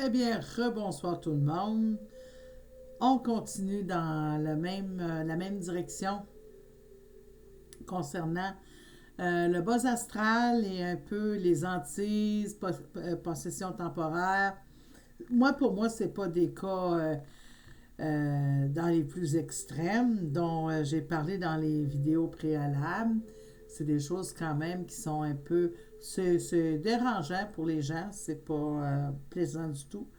Eh bien, rebonsoir tout le monde. On continue dans la même direction concernant le bas astral et un peu les hantises, possession temporaire. Pour moi, c'est pas des cas dans les plus extrêmes dont j'ai parlé dans les vidéos préalables. C'est des choses quand même qui sont un peu... C'est dérangeant pour les gens, c'est pas plaisant du tout.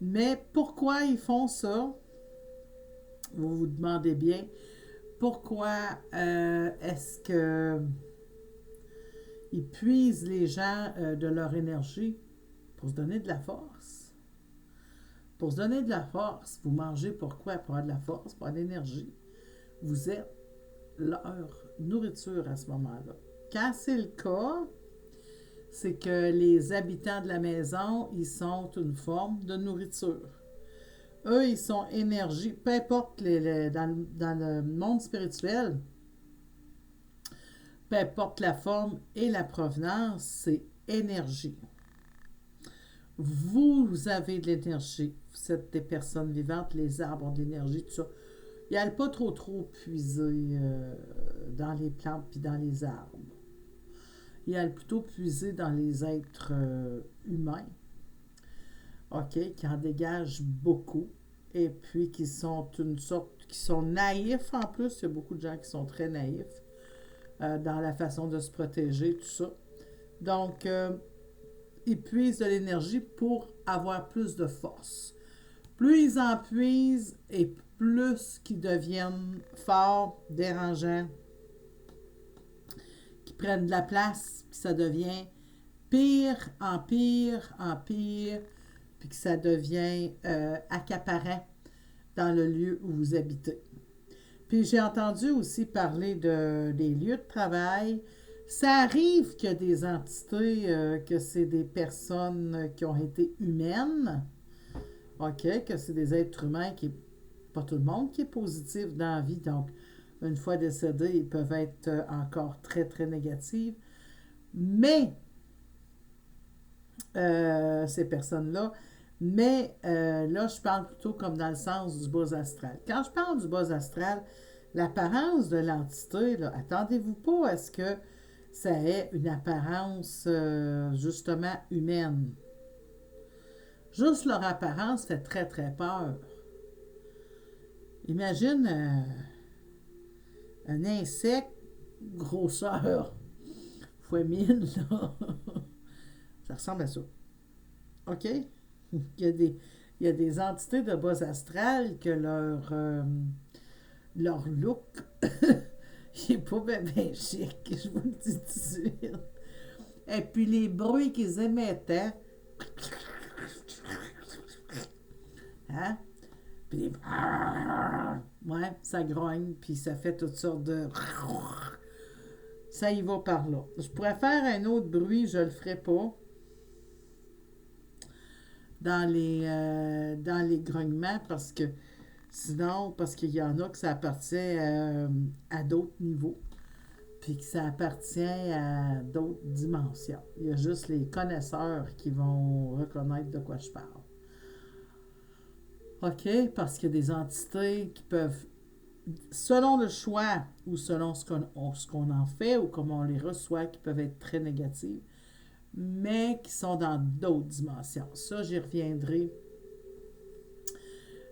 Mais pourquoi ils font ça? Vous vous demandez bien pourquoi est-ce que ils puisent les gens de leur énergie pour se donner de la force. Pour se donner de la force, vous mangez pourquoi? Pour avoir de la force, pour avoir de l'énergie. Vous êtes leur nourriture à ce moment-là. Quand c'est le cas, c'est que les habitants de la maison, ils sont une forme de nourriture. Eux, ils sont énergie. Peu importe dans le monde spirituel, peu importe la forme et la provenance, c'est énergie. Vous avez de l'énergie. Vous êtes des personnes vivantes, les arbres ont de l'énergie, tout ça. Ils n'allent pas trop puiser dans les plantes puis dans les arbres. Ils allent plutôt puiser dans les êtres humains, OK, qui en dégagent beaucoup et puis qui sont naïfs en plus. Il y a beaucoup de gens qui sont très naïfs dans la façon de se protéger, tout ça. Donc, ils puisent de l'énergie pour avoir plus de force. Plus ils en puisent et plus qu'ils deviennent forts, dérangeants, qui prennent de la place, puis ça devient pire en pire en pire, puis que ça devient accaparant dans le lieu où vous habitez. Puis j'ai entendu aussi parler des lieux de travail. Ça arrive qu'il y a des entités, que c'est des personnes qui ont été humaines, OK, que c'est des êtres humains qui est pas tout le monde qui est positif dans la vie. Donc, une fois décédés, ils peuvent être encore très négatifs. Mais, ces personnes-là, là, je parle plutôt comme dans le sens du bas astral. Quand je parle du bas astral, l'apparence de l'entité, là, attendez-vous pas à ce que ça ait une apparence justement humaine. Juste leur apparence fait très peur. Imagine un insecte grosseur fois 1000, là. Ça ressemble à ça. OK? Il y a des, il y a des entités de bas astral que leur look, il n'est pas bien chic, je vous le dis tout de suite. Et puis les bruits qu'ils émettaient, hein? Puis les... Ouais, ça grogne, puis ça fait toutes sortes de... Ça y va par là. Je pourrais faire un autre bruit, je le ferai pas dans les grognements parce qu'il y en a que ça appartient à d'autres niveaux, puis que ça appartient à d'autres dimensions. Il y a juste les connaisseurs qui vont reconnaître de quoi je parle. OK? Parce qu'il y a des entités qui peuvent, selon le choix ou selon ce qu'on en fait ou comment on les reçoit, qui peuvent être très négatives, mais qui sont dans d'autres dimensions. Ça, j'y reviendrai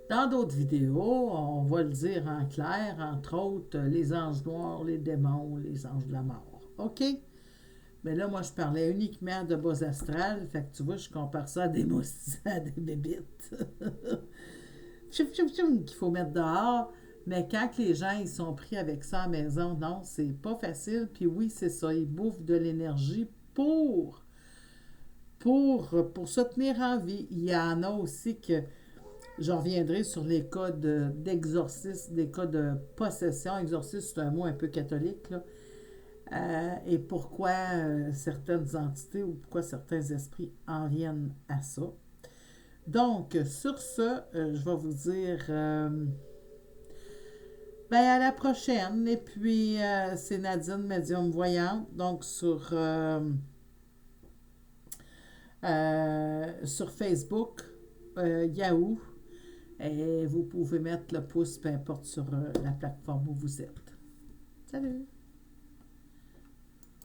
dans d'autres vidéos. On va le dire en clair, entre autres, les anges noirs, les démons, les anges de la mort. OK? Mais là, moi, je parlais uniquement de bas astral. Fait que tu vois, je compare ça à des mousses, à des bébites. Qu'il faut mettre dehors. Mais quand les gens ils sont pris avec ça à la maison, non, c'est pas facile. Puis oui, c'est ça, ils bouffent de l'énergie pour se tenir en vie. Il y en a aussi que je reviendrai sur les cas d'exorcisme, des cas de possession. Exorcisme, c'est un mot un peu catholique, là. Et pourquoi certaines entités ou pourquoi certains esprits en viennent à ça. Donc, sur ce, je vais vous dire à la prochaine. Et puis, c'est Nadine, médium voyante. Donc, sur sur Facebook, Yahoo, et vous pouvez mettre le pouce, peu importe sur la plateforme où vous êtes. Salut!